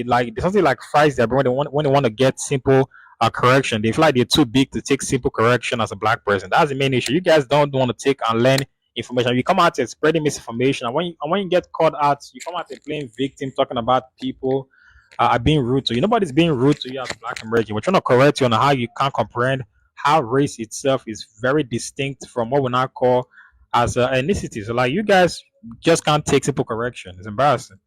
like there's something like fries there, but when they want to get simple correction, they feel like they're too big to take simple correction as a black person. That's the main issue. You guys don't want to take and learn information. You come out and spreading misinformation, and when you get caught out, you come out and playing victim, talking about people are being rude to you. Nobody's being rude to you as a black American. We're trying to correct you on how you can't comprehend how race itself is very distinct from what we now call as ethnicity. So like you guys just can't take simple correction. It's embarrassing.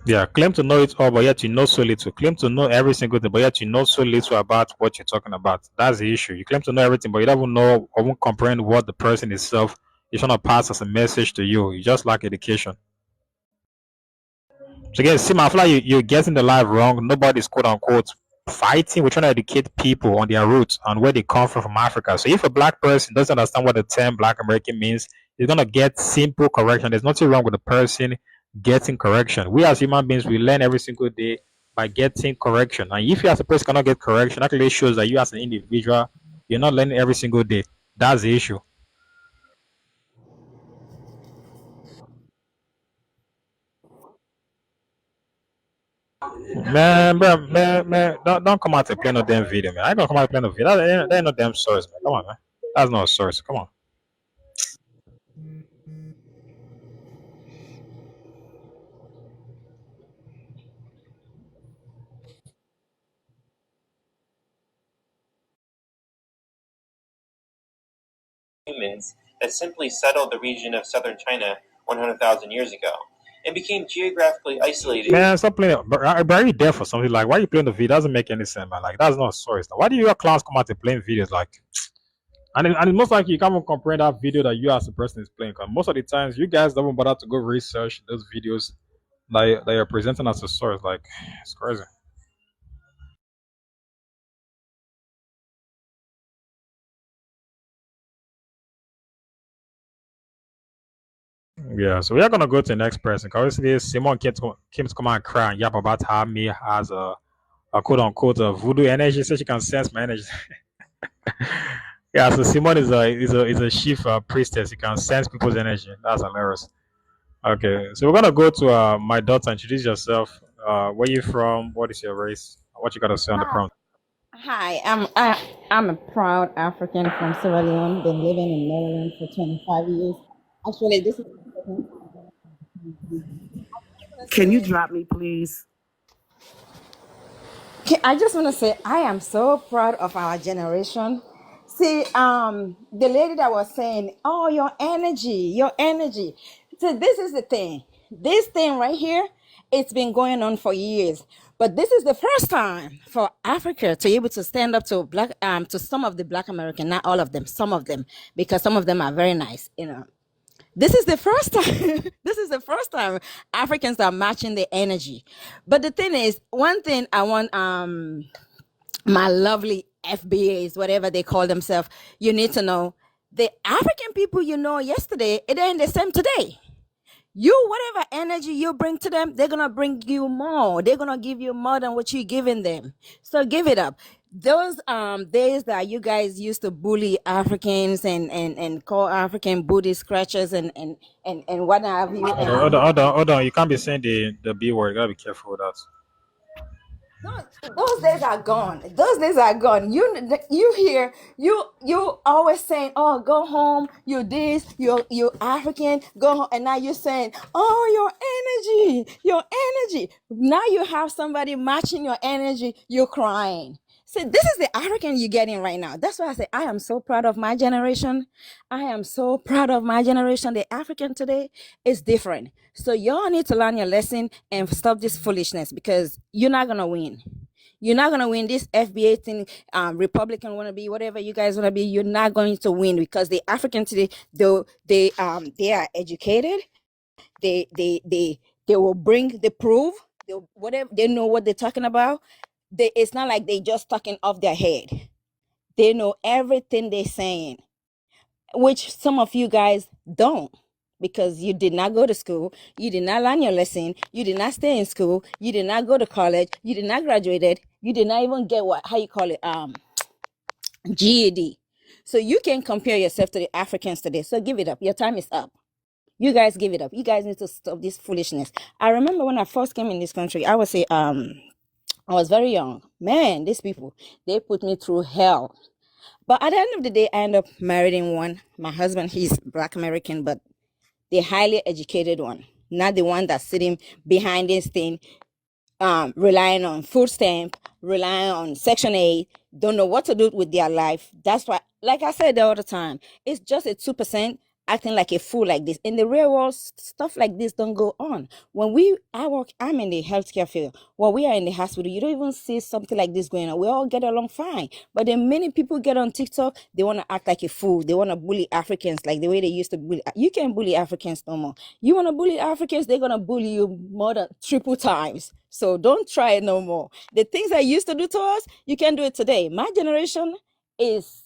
Yeah, claim to know it all, but yet you know so little. Claim to know every single thing, but yet you know so little about what you're talking about. That's the issue. You claim to know everything, but you don't even know or won't comprehend what the person itself is trying to pass as a message to you. You just lack education. So again, Sim, I feel like you're getting the life wrong. Nobody's quote unquote fighting. We're trying to educate people on their roots and where they come from Africa. So if a black person doesn't understand what the term black American means, he's gonna get simple correction. There's nothing wrong with the person getting correction. We as human beings, we learn every single day by getting correction. And if you as a person cannot get correction, that clearly shows that you as an individual, you're not learning every single day. That's the issue. Man, bro, man, don't come out to play no damn video, man. I ain't gonna come out to play no video. That ain't no damn source, man. Come on, man. That's no source. Come on. Humans that simply settled the region of southern China 100,000 years ago and became geographically isolated. Man, stop playing. But are you there for something? Like, why are you playing the video? Doesn't make any sense, man. Like, that's not a source. Why do your class come out to playing videos? Like, and it's most likely you can't even comprehend that video that you as a person is playing. Because most of the times, you guys don't bother to go research those videos that you're presenting as a source. Like, it's crazy. Yeah, so we are gonna go to the next person. Cause obviously Simon came to come and cry and yap about how me has a quote unquote a voodoo energy, so she can sense my energy. Yeah, so Simon is a chief priestess. He can sense people's energy. That's hilarious. Okay, so we're gonna go to my daughter. Introduce yourself. Where you from? What is your race? What you gotta say on the Hi, prompt? I'm a proud African from Sierra Leone. Been living in Maryland for 25 years. Actually, this is the second time I just Can you want to drop me, please? I just want to say I am so proud of our generation. See, the lady that was saying, "Oh, your energy, your energy." So this is the thing. This thing right here, it's been going on for years. But this is the first time for Africa to be able to stand up to to some of the Black American, not all of them, some of them, because some of them are very nice, you know. This is the first time. This is the first time Africans are matching the energy. But the thing is, one thing I want my lovely FBAs, whatever they call themselves, you need to know the African people you know yesterday, it ain't the same today. You, whatever energy you bring to them, they're gonna bring you more. They're gonna give you more than what you're giving them. So give it up. Those days that you guys used to bully Africans and call African booty scratchers and what have you. Hold on. You can't be saying the B word. You gotta be careful with that. Those days are gone. Those days are gone. You hear you always saying, "Oh, go home. You this. You African. Go home." And now you're saying, "Oh, your energy, your energy." Now you have somebody matching your energy. You're crying. See, this is the African you're getting right now. That's why I say I am so proud of my generation. I am so proud of my generation. The African today is different. So y'all need to learn your lesson and stop this foolishness because you're not gonna win. You're not gonna win this FBA thing, Republican wanna be, whatever you guys wanna be. You're not going to win because the African today, though they are educated. They will bring the proof. They whatever they know what they're talking about. It's not like they just talking off their head. They know everything they're saying, which some of you guys don't because you did not go to school, you did not learn your lesson, you did not stay in school, you did not go to college, you did not graduate, you did not even get what how you call it GED. So you can compare yourself to the Africans today. So give it up. Your time is up. You guys give it up. You guys need to stop this foolishness. I remember when I first came in this country, I was very young. Man, these people, they put me through hell. But at the end of the day, I ended up marrying one. My husband, he's Black American, but the highly educated one, not the one that's sitting behind this thing, relying on food stamp, relying on Section 8, don't know what to do with their life. That's why, like I said the other time, it's just a 2% acting like a fool like this. In the real world, stuff like this don't go on. I'm in the healthcare field. When we are in the hospital, you don't even see something like this going on. We all get along fine. But then many people get on TikTok, they want to act like a fool. They want to bully Africans like the way they used to bully. You can't bully Africans no more. You want to bully Africans, they're going to bully you more than triple times. So don't try it no more. The things I used to do to us, you can do it today. My generation is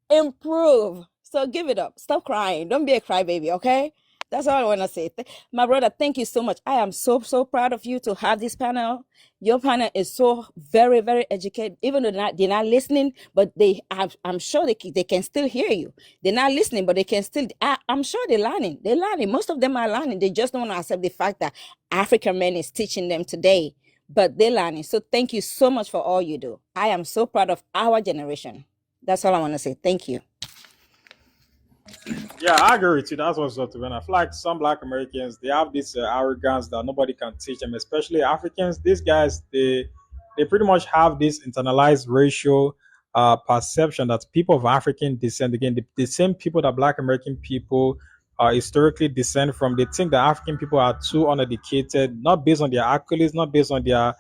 improve. So give it up. Stop crying. Don't be a crybaby, okay? That's all I want to say. My brother, thank you so much. I am so proud of you to have this panel. Your panel is so very educated. Even though they're not listening, but I'm sure they can still hear you. They're not listening, but they can still. I'm sure they're learning. They're learning. Most of them are learning. They just don't want to accept the fact that African men is teaching them today, but they're learning. So thank you so much for all you do. I am so proud of our generation. That's all I want to say. Thank you. Yeah, I agree with you. That's what's up to me. I feel like some Black Americans they have this arrogance that nobody can teach them, especially Africans. These guys they pretty much have this internalized racial perception that people of African descent, again, the same people that Black American people historically descend from. They think that African people are too uneducated, not based on their accolades, not based on their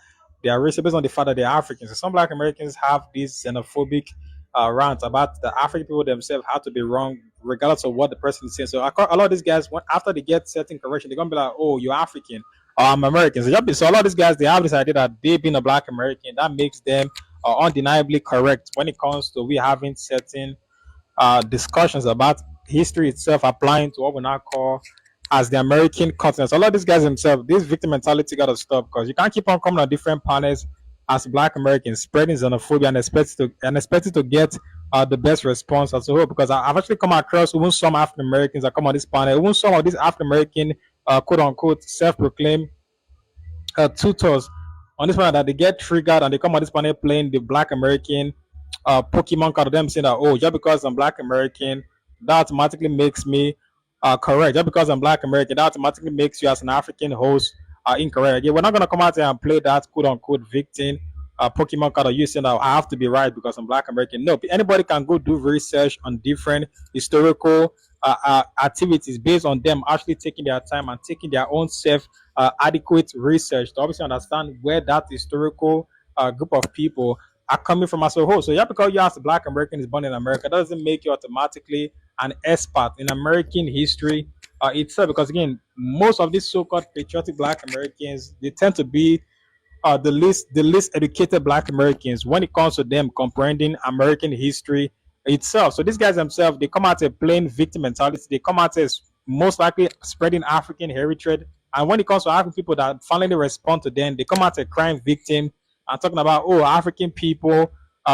race, based on the fact that they're Africans. So some Black Americans have this xenophobic rant about the African people themselves have to be wrong, regardless of what the person is saying. So a lot of these guys, after they get certain correction, they're gonna be like, "Oh, you're African, or I'm American." So a lot of these guys, they have this idea that they being a Black American that makes them undeniably correct when it comes to we having certain discussions about history itself applying to what we now call as the American continent. So a lot of these guys themselves, this victim mentality got to stop because you can't keep on coming on different panels as Black Americans spreading xenophobia and expecting to get the best response as a whole. Because I've actually come across even some African Americans that come on this panel, even some of these African American quote unquote self-proclaimed tutors on this panel that they get triggered and they come on this panel playing the Black American Pokemon card of them saying that, oh, just because I'm Black American, that automatically makes me correct. Just because I'm Black American, that automatically makes you as an African host incorrect. Again, we're not gonna come out here and play that quote unquote victim Pokemon card of you saying that I have to be right because I'm Black American. No, anybody can go do research on different historical activities based on them actually taking their time and taking their own self adequate research to obviously understand where that historical group of people are coming from as a whole. So yeah, because you as a Black American is born in America, that doesn't make you automatically an expert in American history itself. Because again, most of these so-called patriotic Black Americans, they tend to be the least educated Black Americans when it comes to them comprehending American history itself. So these guys themselves, they come out a plain victim mentality. They come out as most likely spreading African heritage. And when it comes to African people that finally respond to them, they come out a crime victim and talking about, oh, African people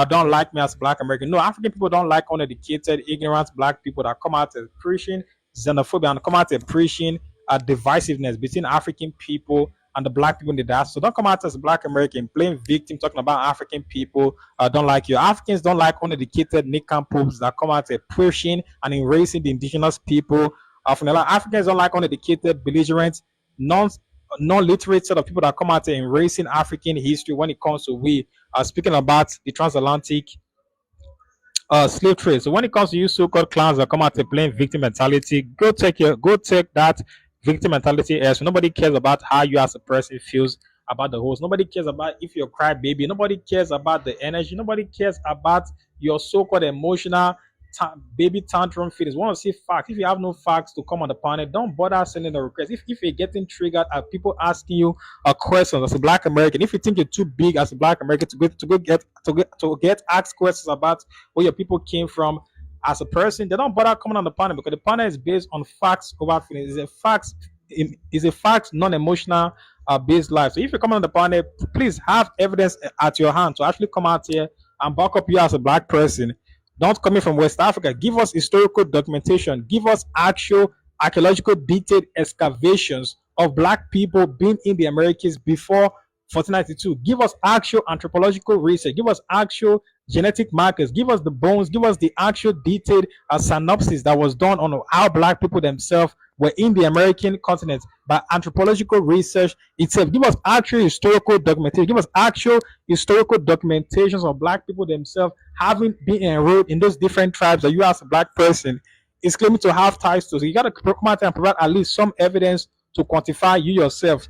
don't like me as Black American. No, African people don't like uneducated, ignorant Black people that come out as preaching xenophobia and come out as preaching divisiveness between African people and the Black people in the diaspora. So don't come out as a Black American playing victim talking about African people don't like you. Africans don't like uneducated nincompoops that come out pushing and erasing the indigenous people of the land. Africans don't like uneducated, belligerent, non-literate set of people that come out embracing African history when it comes to we speaking about the transatlantic slave trade. So when it comes to you so-called clowns that come out to playing victim mentality, go take that victim mentality as nobody cares about how you as a person feels about the host. Nobody cares about if you're cry baby. Nobody cares about the energy. Nobody cares about your so-called emotional baby tantrum feelings. Want to see facts. If you have no facts to come on the panel, don't bother sending a request. If you're getting triggered at people asking you a question as a Black American, if you think you're too big as a Black American to get asked questions about where your people came from as a person, they don't bother coming on the panel because the panel is based on facts over feelings. It's a fact non-emotional based life. So if you come on the panel, please have evidence at your hand to actually come out here and back up you as a Black person Don't coming from West Africa. Give us historical documentation. Give us actual archaeological detailed excavations of black people being in the Americas before 1492. Give us actual anthropological research. Give us actual genetic markers. Give us the bones. Give us the actual detailed synopsis that was done on how black people themselves were in the American continent by anthropological research itself. Give us actual historical documentation. Give us actual historical documentations of black people themselves having been enrolled in those different tribes that you as a black person is claiming to have ties to. So you got to come out and provide at least some evidence to quantify you yourself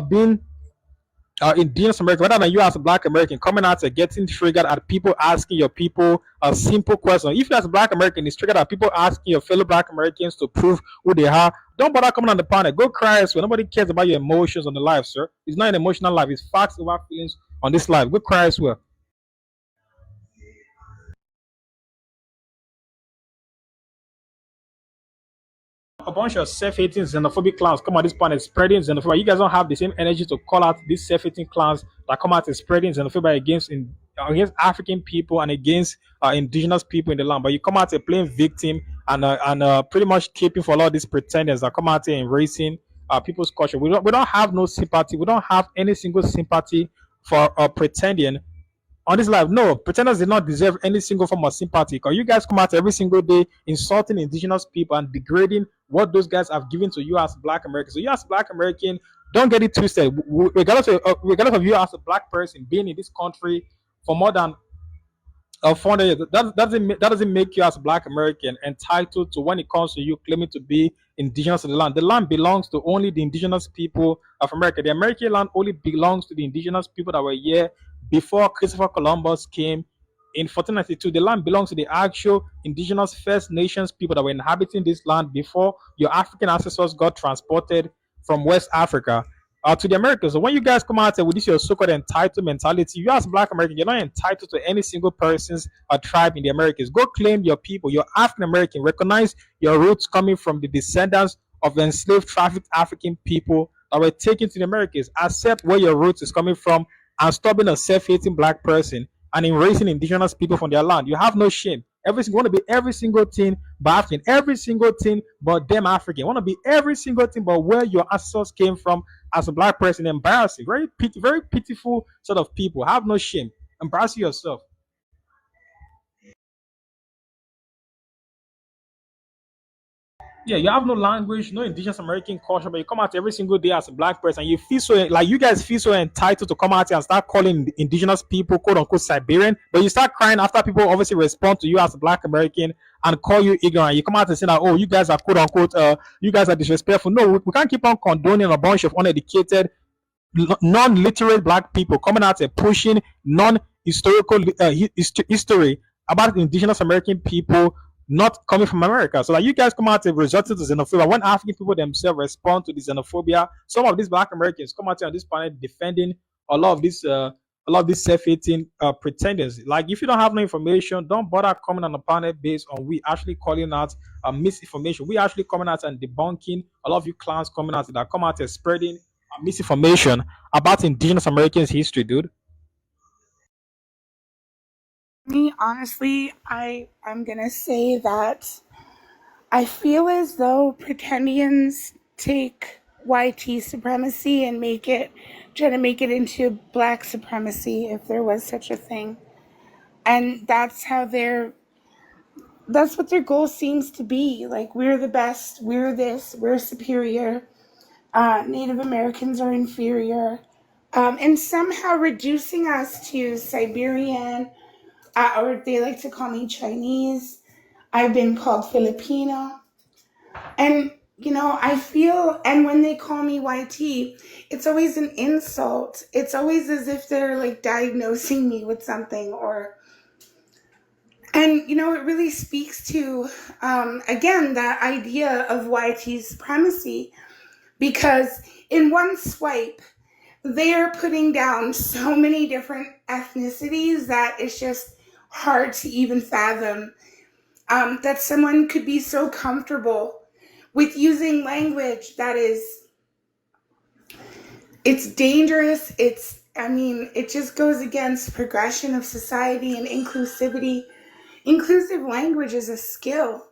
being Indigenous American, rather than you as a black American coming out and getting triggered at people asking your people a simple question. If you as a black American is triggered at people asking your fellow black Americans to prove who they are, don't bother coming on the panel. Go cry elsewhere. Nobody cares about your emotions on the life, sir. It's not an emotional life. It's facts over feelings on this life. Go cry elsewhere. A bunch of self-hating xenophobic clowns come on this planet spreading xenophobia. You guys don't have the same energy to call out these self-hating clowns that come out and spreading xenophobia against African people and against indigenous people in the land. But you come out and playing victim and pretty much keeping for a lot of these pretenders that come out here embracing people's culture. We don't have no sympathy. We don't have any single sympathy for pretending on this life. No, pretenders did not deserve any single form of sympathy because you guys come out every single day insulting indigenous people and degrading what those guys have given to you as black Americans. So you as black American, don't get it twisted. Regardless of you as a black person being in this country for more than 400 years, that doesn't make you as a black American entitled to when it comes to you claiming to be indigenous to the land. The land belongs to only the indigenous people of America. The American land only belongs to the indigenous people that were here before Christopher Columbus came in 1492. The land belongs to the actual indigenous First Nations people that were inhabiting this land before your African ancestors got transported from West Africa to the Americans. So when you guys come out with this your so-called entitled mentality, you as Black American, you're not entitled to any single person's tribe in the Americas. Go claim your people. You're African American. Recognize your roots coming from the descendants of enslaved, trafficked African people that were taken to the Americas. Accept where your roots is coming from and stop being a self-hating black person and embracing indigenous people from their land. You have no shame. Every single want to be every single thing but African, every single thing but them African. Want to be every single thing but where your ancestors came from as a black person. Embarrassing, very pitiful sort of people. Have no shame. Embarrass yourself. Yeah, you have no language, no indigenous American culture, but you come out every single day as a black person. You feel so like you guys feel so entitled to come out here and start calling indigenous people quote unquote Siberian, but you start crying after people obviously respond to you as a black American and call you ignorant. You come out and say that, oh, you guys are quote unquote you guys are disrespectful. No, we can't keep on condoning a bunch of uneducated non-literate black people coming out and pushing non-historical history about indigenous American people not coming from America. So like you guys come out and resorted to xenophobia when African people themselves respond to the xenophobia. Some of these black Americans come out here on this planet defending a lot of these self-hating pretenders. Like if you don't have no information, don't bother coming on the panel based on we actually calling out misinformation. We actually coming out and debunking a lot of you clowns coming out that come out and spreading misinformation about indigenous Americans history, dude. Me, honestly, I'm gonna say that I feel as though pretendians take YT supremacy and try to make it into black supremacy, if there was such a thing. And that's what their goal seems to be. Like, we're the best, we're this, we're superior, Native Americans are inferior, and somehow reducing us to Siberian, or they like to call me Chinese. I've been called Filipino. And, I feel, and when they call me YT, it's always an insult. It's always as if they're like diagnosing me with something it really speaks to, again, that idea of YT supremacy, because in one swipe, they're putting down so many different ethnicities that it's just hard to even fathom that someone could be so comfortable with using language that it's dangerous. It just goes against progression of society and inclusivity. Inclusive language is a skill.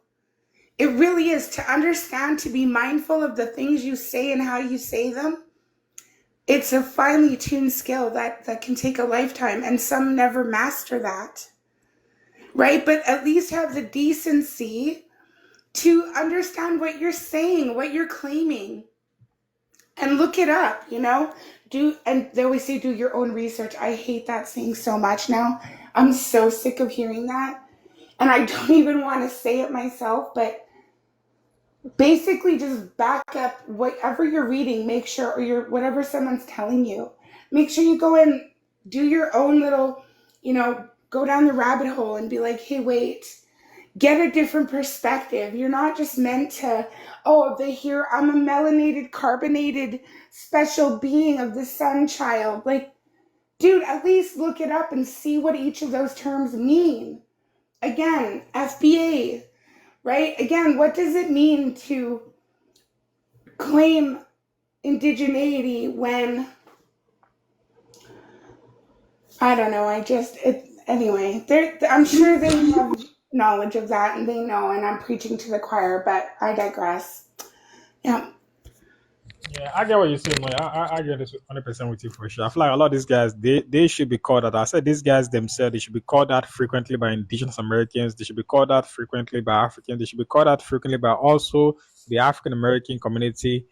It really is. To understand, to be mindful of the things you say and how you say them. It's a finely tuned skill that can take a lifetime, and some never master that. Right? But at least have the decency to understand what you're saying, what you're claiming, and look it up, and they always say do your own research. I hate that saying so much now. I'm so sick of hearing that. And I don't even want to say it myself, but basically just back up whatever you're reading, make sure, or whatever someone's telling you. Make sure you go and do your own little, go down the rabbit hole and be like, hey, wait, get a different perspective. You're not just meant to, they hear I'm a melanated, carbonated, special being of the sun child. Like, dude, at least look it up and see what each of those terms mean. Again, FBA, right? Again, what does it mean to claim indigeneity when, I don't know, anyway, I'm sure they have knowledge of that and they know, and I'm preaching to the choir, but I digress. Yeah. Yeah, I get what you're saying, man. I get this 100% with you for sure. I feel like a lot of these guys, they should be called that. I said these guys themselves, they should be called that frequently by Indigenous Americans. They should be called that frequently by Africans. They should be called that frequently by also the African American community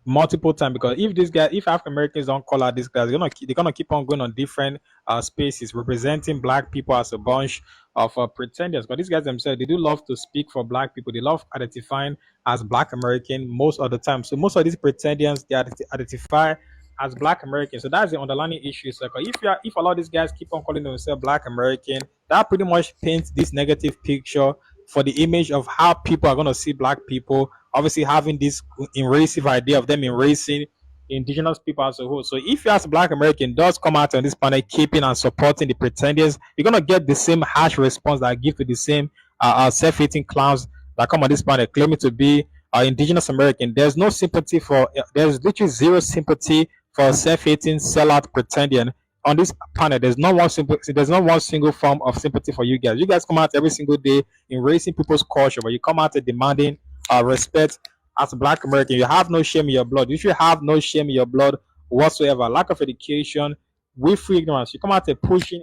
multiple times, because if African Americans don't call out these guys, they're gonna keep on going on different spaces representing black people as a bunch of pretenders. But these guys themselves, they do love to speak for black people. They love identifying as black American most of the time. So most of these pretenders, they identify as black Americans. So that's the underlying issue. So if a lot of these guys keep on calling themselves black American, that pretty much paints this negative picture for the image of how people are going to see black people, obviously having this invasive idea of them erasing indigenous people as a whole. So if you as a black American does come out on this panel keeping and supporting the pretenders, you're going to get the same harsh response that I give to the same self-hating clowns that come on this panel claiming to be indigenous American. There's no sympathy for, there's literally zero sympathy for self-hating sellout pretending on this panel. There's not one single form of sympathy for you guys. You guys come out every single day embracing people's culture, but you come out demanding respect as a black American. You have no shame in your blood. You should have no shame in your blood whatsoever. Lack of education, willful ignorance. You come out pushing,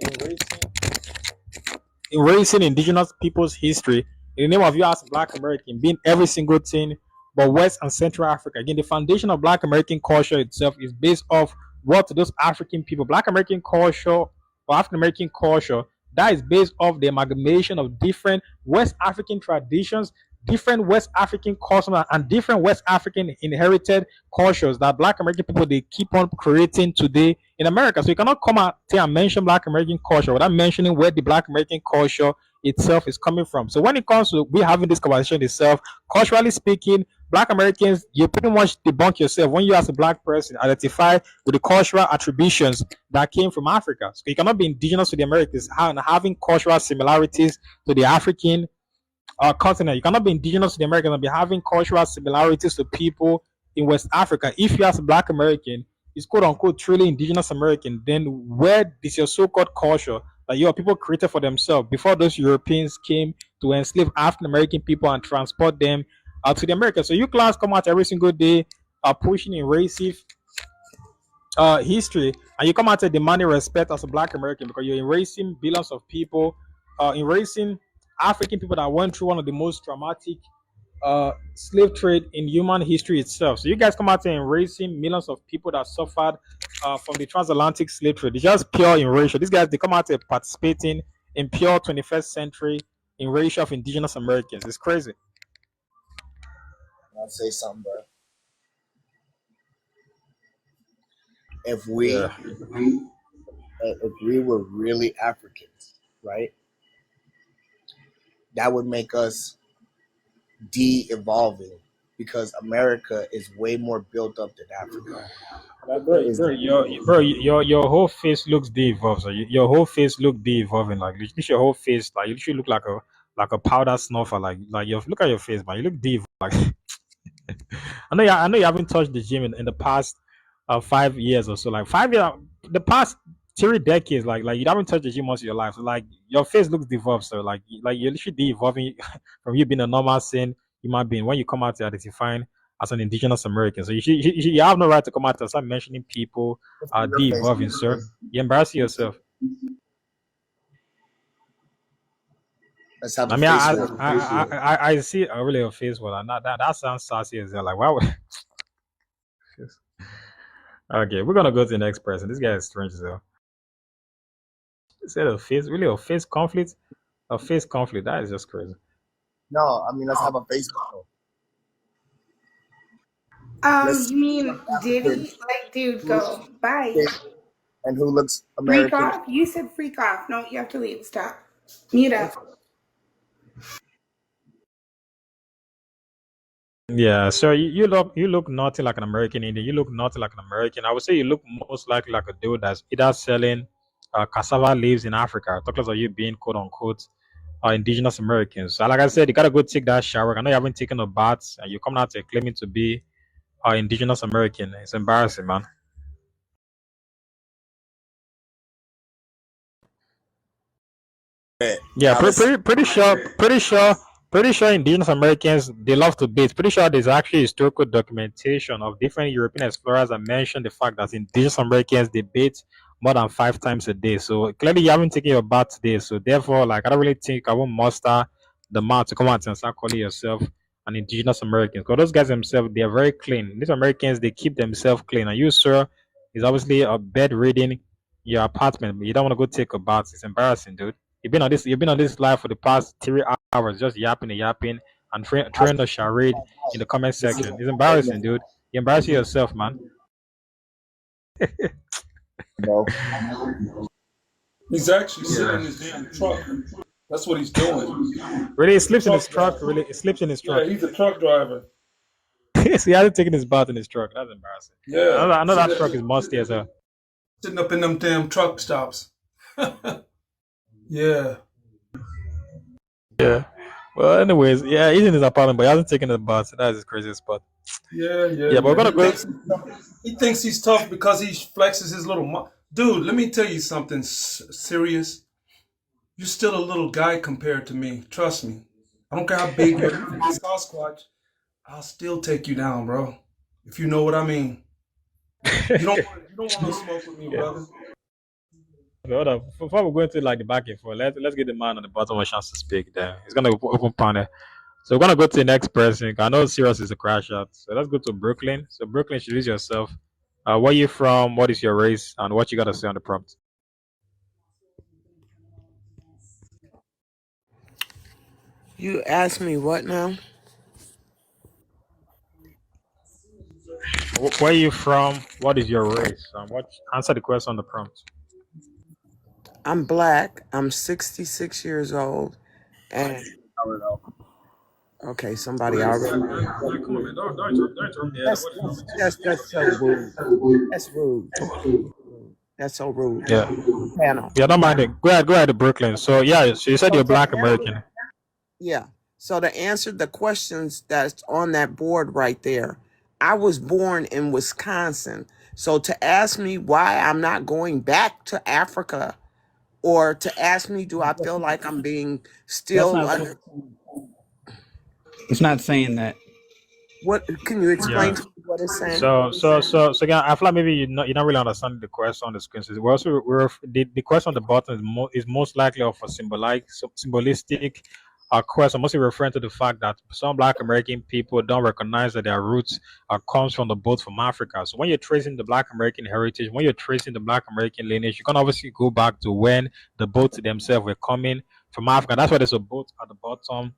erasing indigenous people's history in the name of you as a black American being every single thing but West and Central Africa. Again, the foundation of black American culture itself is based off what those African people, black American culture or African American culture, that is based off the amalgamation of different West African traditions, different West African customs, and different West African inherited cultures that black American people they keep on creating today in America. So you cannot come out here and mention black American culture without mentioning where the black American culture itself is coming from. So when it comes to we having this conversation itself, culturally speaking, black Americans, you pretty much debunk yourself when you as a black person identify with the cultural attributions that came from Africa. So you cannot be indigenous to the Americas and having cultural similarities to the African continent. You cannot be indigenous to the Americans and be having cultural similarities to people in West Africa. If you as a black American is quote unquote truly indigenous American, then where is your so-called culture that your people created for themselves before those Europeans came to enslave African American people and transport them to the Americas? So you class come out every single day pushing in racist history, and you come out demanding respect as a black American because you're erasing billions of people, erasing African people that went through one of the most traumatic slave trade in human history itself. So you guys come out and erasing millions of people that suffered from the transatlantic slave trade. It's just pure erasure. These guys they come out participating in pure 21st century erasure of indigenous Americans. It's crazy. I'll say something, bro. If we were really Africans, right, that would make us de-evolving because America is way more built up than Africa. Your whole face looks de-evolved. So your whole face look de-evolving. Like your whole face, like you should look like a powder snuffer. Like you look at your face, man. You look de-evolved. Like I know you haven't touched the gym in the past 5 years or so. Like 5 years, the past 3 decades, like you haven't touched the gym most of your life. So, like your face looks devolved, sir. Like you should be evolving from you being a normal sin human being when you come out to identifying as an indigenous American. So you have no right to come out and start mentioning people Let's see your face. de-evolving, sir. You're embarrassing yourself. Let's have I a mean, face walk. I see a really a face well, and that sounds sassy as hell. Like, why would okay, we're gonna go to the next person. This guy is strange as hell. Is that a face really a face conflict? A face conflict, that is just crazy. No, I mean let's have a face walk. Let's You mean African Diddy? Like, dude, who go. Bye. looks and who looks Freak American. off? You said freak off. No, you have to leave. Stop. Mute up. Yeah, so you look nothing like an American Indian. You look nothing like an American. I would say you look most likely like a dude that's either selling cassava leaves in Africa. Talk less of you being quote unquote indigenous Americans. So like I said, you gotta go take that shower. I know you haven't taken a bath and you come out there claiming to be indigenous American. It's embarrassing, man. Yeah, Now let's pretty sure indigenous Americans they love to bait. Pretty sure there's actually historical documentation of different European explorers that mentioned the fact that indigenous Americans they bait more than 5 times a day. So clearly you haven't taken your bath today. So therefore, like I don't really think I won't muster the mouth to come out and start calling yourself an indigenous American. Because those guys themselves they are very clean. These Americans they keep themselves clean. And you, sir, is obviously a bed reading your apartment, but you don't want to go take a bath. It's embarrassing, dude. You've been on this live for the past 3 hours, just yapping and yapping and throwing a charade in the comment this is section. It's embarrassing, dude. You're embarrassing yourself, man. bro. He's actually sitting in his damn truck. That's what he's doing. Really, he sleeps in Truck his truck. driver. Really, he sleeps in his Yeah, truck. he's a truck driver. So he hasn't taken his bath in his truck. That's embarrassing. Yeah, I know that truck is musty as hell. sitting up in them damn truck stops. Yeah. Yeah. Well, anyways, yeah, he's in his apartment, but he hasn't taken his bath. So that's his craziest spot. Yeah, yeah, Yeah, but we're yeah. gonna go. He thinks he's tough because he flexes his little. Dude, let me tell you something serious. You're still a little guy compared to me. Trust me. I don't care how big you are. If you're Sasquatch, I'll still take you down, bro. If you know what I mean. You don't want no smoke with me, Yeah. brother. Okay, hold up. Before we go into like the back and forth, let's get the man on the bottom a chance to speak. Then he's gonna open panel. So we're gonna go to the next person. I know Sirius is a crash out. So let's go to Brooklyn. So Brooklyn, introduce yourself. Where you from? What is your race? And what you gotta say on the prompt? You asked me what now? Where you from? What is your race? What answer the question on the prompt? I'm black. I'm 66 years old. And okay, somebody already. Come on, man. Don't interrupt me. That's so rude. That's rude. That's so rude. Yeah, Panel. yeah. Don't mind it. Go ahead to Brooklyn. So yeah, so you said So you're to Black answer, American. yeah. So to answer the questions that's on that board right there, I was born in Wisconsin. So to ask me why I'm not going back to Africa, or to ask me, do I feel like I'm being That's still not under? it's not saying that. What can you Yeah. explain to me what it's saying? So again, I feel like maybe you're not really understanding the question on the screen. So the question on the bottom is most likely of a symbolistic question, mostly referring to the fact that some Black American people don't recognize that their roots comes from the boat from Africa. So when you're tracing the Black American heritage, when you're tracing the Black American lineage, you can obviously go back to when the boats themselves were coming from Africa. That's why there's a boat at the bottom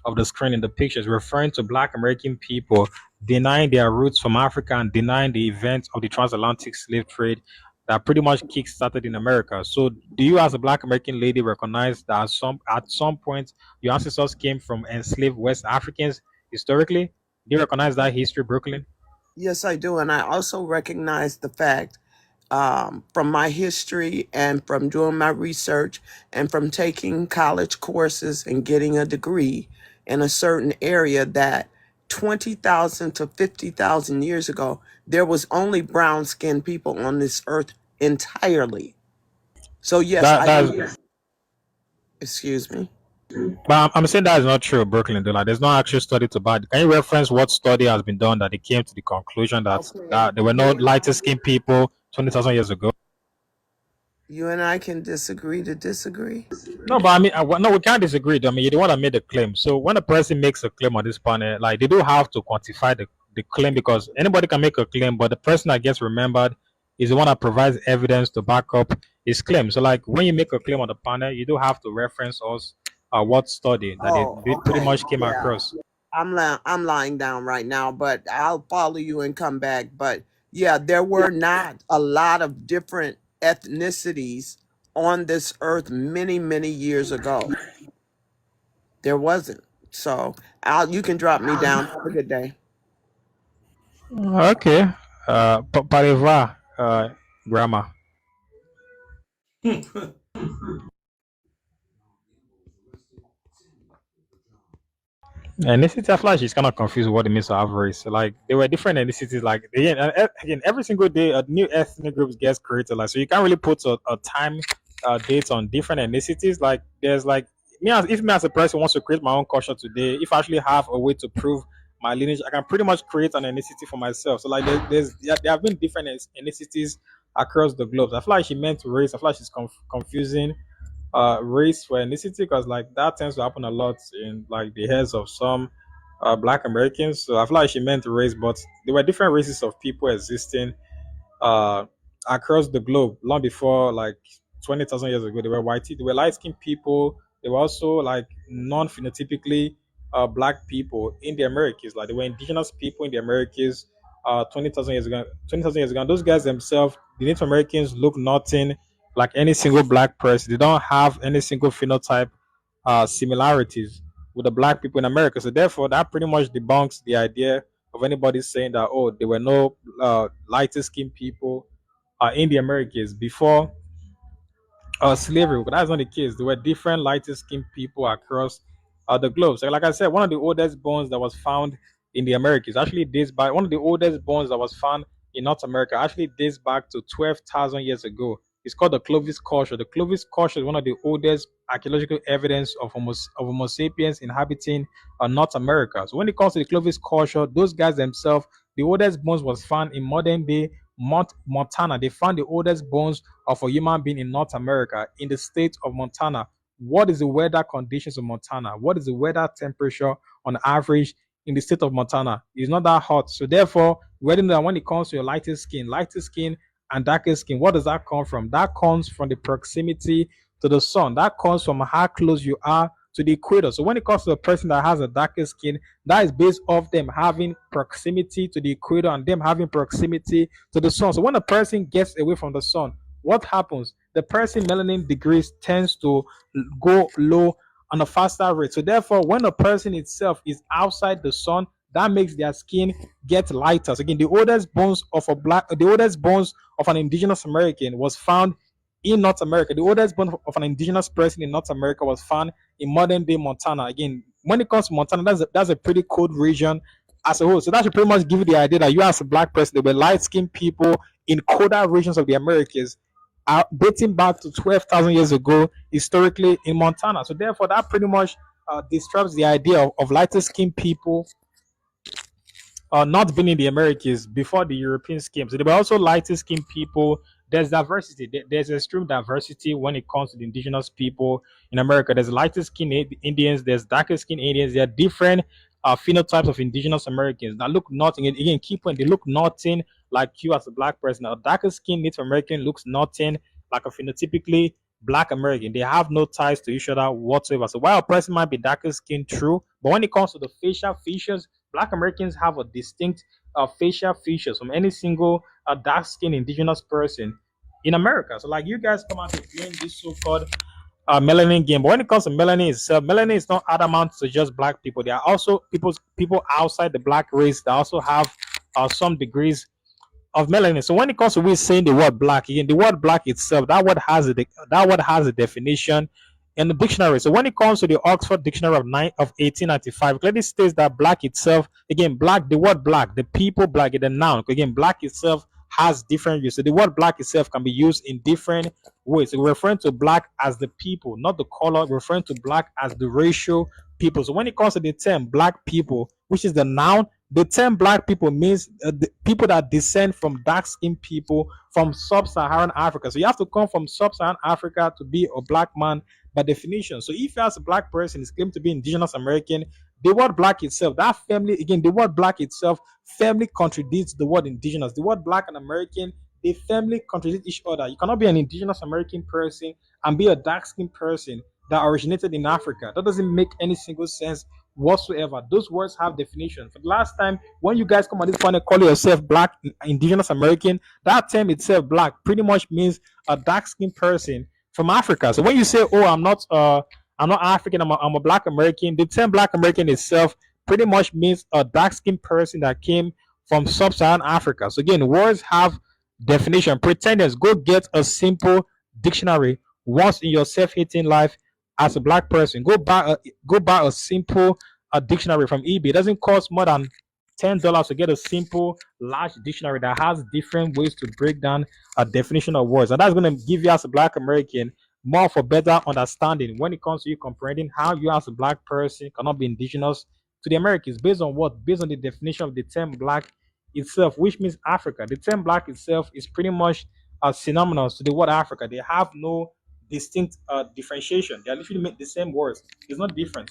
of the screen in the pictures referring to Black American people denying their roots from Africa and denying the events of the transatlantic slave trade that pretty much kick-started in America. So do you as a Black American lady recognize that at some point your ancestors came from enslaved West Africans historically? Do you recognize that history, Brooklyn? Yes, I do. And I also recognize the fact, from my history and from doing my research and from taking college courses and getting a degree in a certain area, that 20,000 to 50,000 years ago, there was only brown skinned people on this earth entirely. So yes, That I that's do. Excuse me. but I'm saying that is not true, Brooklyn. Though, like, there's no actual study to back. Can you reference what study has been done that they came to the conclusion that Okay. there were no lighter skinned people 20,000 years ago? You and I can disagree to disagree. No, but I mean, no, we can't disagree. I mean, you're the one that made the claim. So when a person makes a claim on this panel, like they do have to quantify the claim, because anybody can make a claim, but the person that gets remembered is the one that provides evidence to back up his claim. So like when you make a claim on the panel, you do have to reference us what study that Oh, they pretty okay. much came Yeah. across. I'm lying down right now, but I'll follow you and come back. But yeah, there were not a lot of different ethnicities on this earth many, many years ago. There wasn't. So you can drop me down. Have a good day. Okay. Pareva grammar. Ethnicity, I feel like she's kind of confused with what it means to have race. Like there were different ethnicities. Like again, every single day a new ethnic group gets created. Like so, you can't really put a time date on different ethnicities. Like there's like if me as a person wants to create my own culture today, if I actually have a way to prove my lineage, I can pretty much create an ethnicity for myself. So like there have been different ethnicities across the globe. I feel like she meant race. I feel like she's confusing race for ethnicity, because like that tends to happen a lot in like the heads of some black Americans. So I feel like she meant race, but there were different races of people existing uh, across the globe long before like 20,000 years ago. They were white, they were light skinned people. They were also like non phenotypically black people in the Americas. Like they were indigenous people in the Americas 20,000 years ago. 20,000 years ago. And those guys themselves, the Native Americans, look nothing like any single black person. They don't have any single phenotype similarities with the black people in America. So therefore, that pretty much debunks the idea of anybody saying that, oh, there were no lighter skinned people in the Americas before slavery. But that's not the case. There were different lighter skinned people across the globe. So, like I said, one of the oldest bones that was found in the Americas actually dates back. One of the oldest bones that was found in North America actually dates back to 12,000 years ago. It's called the Clovis culture. The Clovis culture is one of the oldest archaeological evidence of Homo sapiens inhabiting North America. So when it comes to the Clovis culture, those guys themselves, the oldest bones was found in modern day Montana. They found the oldest bones of a human being in North America in the state of Montana. What is the weather conditions of Montana? What is the weather temperature on average in the state of Montana? It's not that hot. So therefore, we know that when it comes to your lighter skin and darker skin, what does that come from? That comes from the proximity to the sun. That comes from how close you are to the equator. So when it comes to a person that has a darker skin, that is based off them having proximity to the equator and them having proximity to the sun. So when a person gets away from the sun, what happens? The person melanin degrees tends to go low on a faster rate. So therefore, when a person itself is outside the sun, that makes their skin get lighter. So again, the oldest bones of an indigenous American was found in North America. The oldest bone of an indigenous person in North America was found in modern day Montana. Again, when it comes to Montana, that's a pretty cold region as a whole. So that should pretty much give you the idea that you as a black person, there were light skinned people in colder regions of the Americas dating back to 12,000 years ago, historically in Montana. So therefore, that pretty much disturbs the idea of lighter skinned people not been in the Americas before the Europeans came. So there were also lighter skinned people. There's diversity. There's extreme diversity when it comes to the indigenous people in America. There's lighter skinned Indians. There's darker skinned Indians. There are different phenotypes of indigenous Americans that look nothing. And again, keep on, they look nothing like you as a black person. A darker skinned Native American looks nothing like a phenotypically black American. They have no ties to each other whatsoever. So while a person might be darker skinned, true, but when it comes to the facial features, black Americans have a distinct facial features from any single dark skinned indigenous person in America. So like you guys come out and playing this so-called melanin game. But when it comes to melanin itself, melanin is not adamant to just black people. There are also people outside the black race that also have some degrees of melanin. So when it comes to we saying the word black, again, the word black itself, that word has a definition in the dictionary. So when it comes to the Oxford Dictionary of 1895, clearly states that black itself, again, black, the word black, the people black, the noun, again, black itself has different use. So the word black itself can be used in different ways. So referring to black as the people, not the color, referring to black as the racial people. So when it comes to the term black people, which is the noun, the term black people means the people that descend from dark skinned people from sub-Saharan Africa. So you have to come from sub-Saharan Africa to be a black man by definition. So if you as a black person is claimed to be indigenous American, the word black itself, that family, again, the word black itself, family contradicts the word indigenous. The word black and American, they family contradict each other. You cannot be an indigenous American person and be a dark skinned person that originated in Africa. That doesn't make any single sense whatsoever. Those words have definition. For the last time, when you guys come on this point and call yourself black, indigenous American, that term itself, black, pretty much means a dark skinned person from Africa. So when you say, "Oh, I'm not African, I'm a black American," the term black American itself pretty much means a dark skinned person that came from sub-Saharan Africa. So again, words have definition. Pretenders, go get a simple dictionary once in your self-hating life as a black person. Go buy a simple dictionary from eBay. It doesn't cost more than $10 to get a simple large dictionary that has different ways to break down a definition of words. And that's going to give you as a black American more for better understanding when it comes to you comprehending how you as a black person cannot be indigenous to the Americans based on what? Based on the definition of the term black itself, which means Africa. The term black itself is pretty much synonymous to the word Africa. They have no distinct differentiation. They are literally make the same words. It's not different.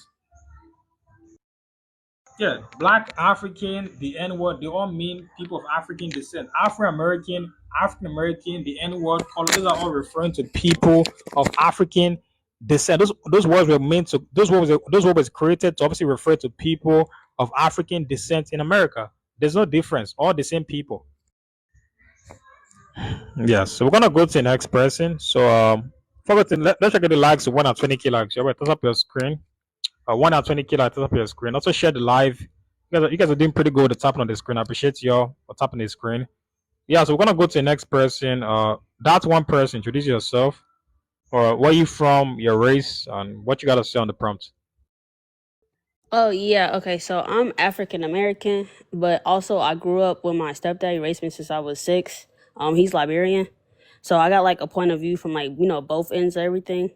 Yeah, black, African, the N word, they all mean people of African descent. Afro American, African American, the N word, color, those are all referring to people of African descent. Those words were meant to those words were created to obviously refer to people of African descent in America. There's no difference, all the same people. Yeah, so we're gonna go to the next person. So forget to let's check the likes, 1 and 20K likes. Yeah, wait, toss up your screen. 1 and 20K likes, toss up your screen. Also share the live. You guys are doing pretty good at tapping on the screen. I appreciate y'all for tapping the screen. Yeah, so we're gonna go to the next person. That's one person. Introduce yourself, or where you from, your race, and what you gotta say on the prompt. Oh yeah, okay. So I'm African American, but also I grew up with my stepdad. He raised me since I was 6. He's Liberian, so I got like a point of view from like both ends of everything.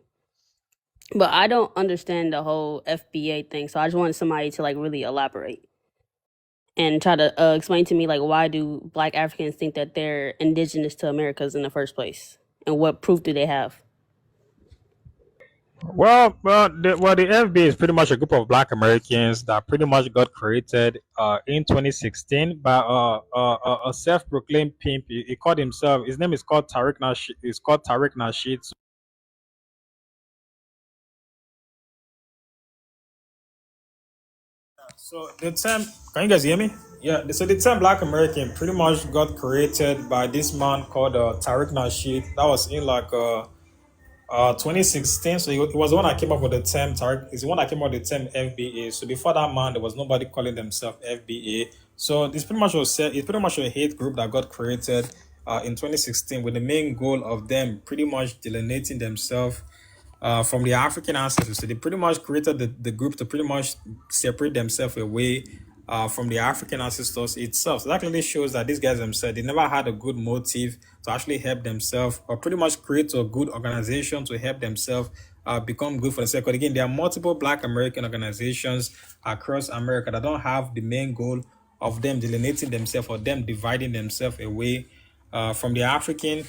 But I don't understand the whole FBA thing, so I just wanted somebody to like really elaborate and try to explain to me like why do Black Africans think that they're indigenous to Americas in the first place, and what proof do they have? The FB is pretty much a group of Black Americans that pretty much got created in 2016 by a self-proclaimed pimp. He called himself. His name is called Tariq Nasheed. It's called Tariq Nasheed. So the term, can you guys hear me? Yeah. So the term Black American pretty much got created by this man called Tariq Nasheed. That was in like 2016. So it was the one that came up with the term Tariq. Is the one that came up with the term FBA. So before that man, there was nobody calling themselves FBA. So this pretty much it's pretty much a hate group that got created in 2016 with the main goal of them pretty much delineating themselves from the African ancestors. So they pretty much created the group to pretty much separate themselves away from the African ancestors itself. So that clearly shows that these guys themselves, they never had a good motive to actually help themselves or pretty much create a good organization to help themselves become good for themselves. Because again, there are multiple Black American organizations across America that don't have the main goal of them delineating themselves or them dividing themselves away from the African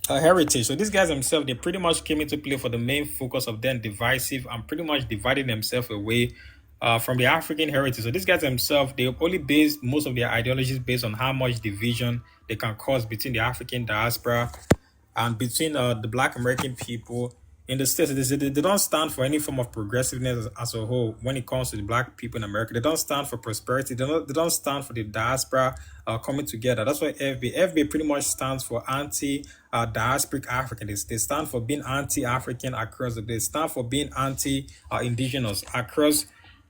heritage. So these guys themselves, they pretty much came into play for the main focus of them divisive and pretty much dividing themselves away from the African heritage. So these guys themselves, they only base most of their ideologies based on how much division they can cause between the African diaspora and between the Black American people in the States. They don't stand for any form of progressiveness as a whole when it comes to the Black people in America. They don't stand for prosperity. They don't stand for the diaspora coming together. That's why FBA pretty much stands for anti-diasporic African. They stand for being anti-African across the globe. They stand for being anti-indigenous across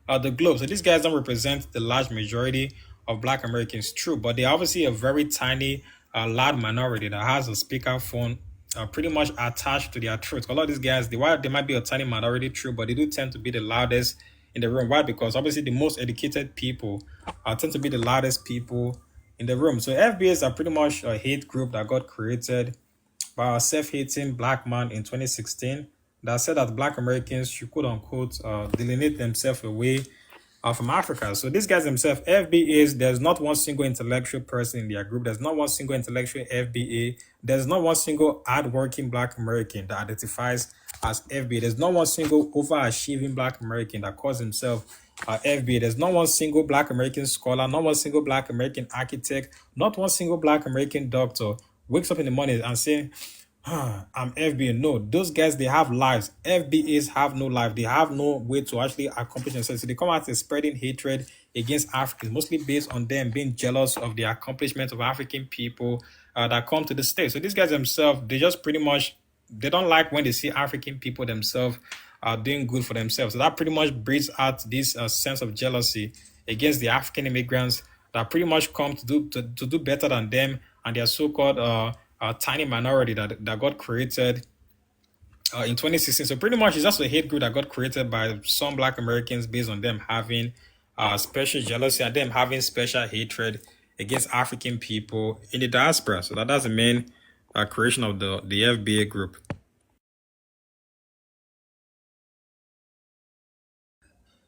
the globe. So these guys don't represent the large majority of Black Americans, true, but they're obviously a very tiny, loud minority that has a speakerphone pretty much attached to their truth. A lot of these guys, they might be a tiny minority, true, but they do tend to be the loudest in the room. Why? Because obviously the most educated people tend to be the loudest people in the room. So FBAs are pretty much a hate group that got created by a self-hating black man in 2016 that said that black Americans should quote unquote delineate themselves away from Africa. So these guys themselves, FBAs, there's not one single intellectual person in their group. There's not one single intellectual FBA. There's not one single hardworking black American that identifies as FBA. There's not one single overachieving black American that calls himself FBA. There's not one single black American scholar, not one single black American architect, not one single black American doctor wakes up in the morning and saying, I'm FBA. No, those guys, they have lives. FBAs have no life. They have no way to actually accomplish themselves. So they come out and spreading hatred against Africans, mostly based on them being jealous of the accomplishments of African people that come to the States. So these guys themselves, they just pretty much, they don't like when they see African people themselves doing good for themselves. So that pretty much breeds out this sense of jealousy against the African immigrants that pretty much come to do better than them and their so-called tiny minority that got created in 2016. So pretty much it's just a hate group that got created by some black Americans based on them having special jealousy and them having special hatred against African people in the diaspora. So that's the main creation of the FBA group.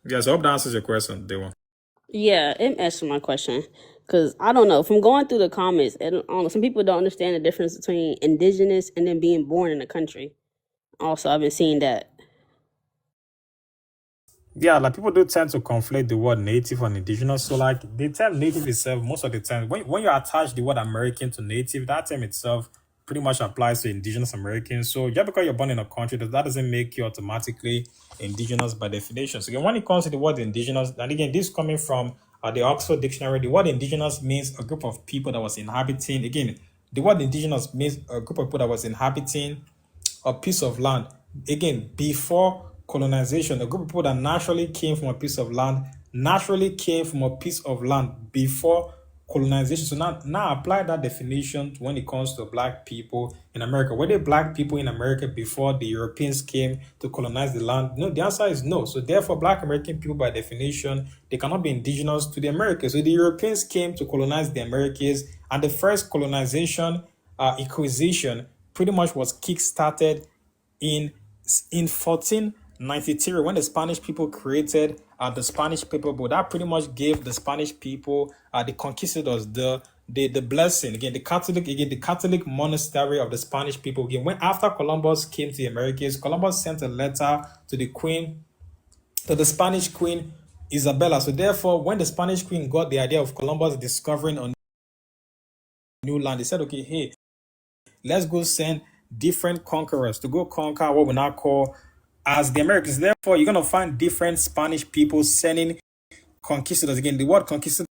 Yes, I hope that answers your question, Dewa. Yeah, it answered my question. Because I don't know, from going through the comments, and I don't know, some people don't understand the difference between indigenous and then being born in the country. Also, I've been seeing that. Yeah, like people do tend to conflate the word native and indigenous. So like the term native itself, most of the time, when you attach the word American to native, that term itself pretty much applies to indigenous Americans. So just because you're born in a country, that doesn't make you automatically indigenous by definition. So again, when it comes to the word indigenous, and again, this coming from the Oxford Dictionary, the word indigenous means a group of people that was inhabiting. Again, the word indigenous means a group of people that was inhabiting a piece of land. Again, before colonization, a group of people that naturally came from a piece of land, before colonization. So now apply that definition when it comes to black people in America. Were they black people in America before the Europeans came to colonize the land? No, the answer is no. So therefore, black American people, by definition, they cannot be indigenous to the Americas. So the Europeans came to colonize the Americas, and the first colonization, acquisition, pretty much was kick-started in 1493 when the Spanish people created the Spanish paper boat. That pretty much gave the Spanish people, the conquistadors, the blessing. Again, the Catholic monastery of the Spanish people. Again, when after Columbus came to the Americas, Columbus sent a letter to the Spanish Queen Isabella. So therefore, when the Spanish Queen got the idea of Columbus discovering a new land, they said, okay, hey, let's go send different conquerors to go conquer what we now call as the Americans. Therefore, you're going to find different Spanish people sending conquistadors. Again, the word conquistador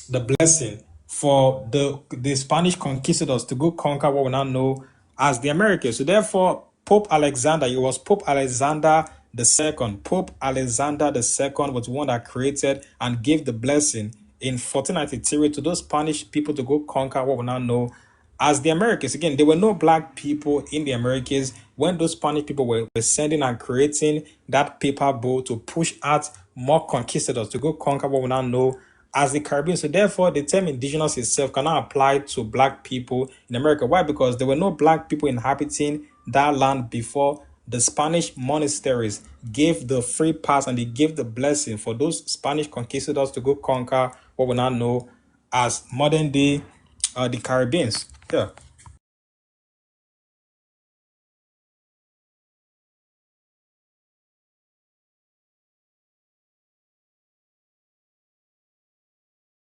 the blessing for the Spanish conquistadors to go conquer what we now know as the Americas. So therefore, Pope Alexander, it was Pope Alexander the Second. Pope Alexander the Second was the one that created and gave the blessing in 1493 to those Spanish people to go conquer what we now know as the Americas. Again, there were no black people in the Americas when those Spanish people were sending and creating that paper boat to push out more conquistadors to go conquer what we now know as the Caribbean. So therefore, the term indigenous itself cannot apply to black people in America. Why? Because there were no black people inhabiting that land before the Spanish monasteries gave the free pass and they gave the blessing for those Spanish conquistadors to go conquer what we now know as modern day the Caribbeans. Yeah.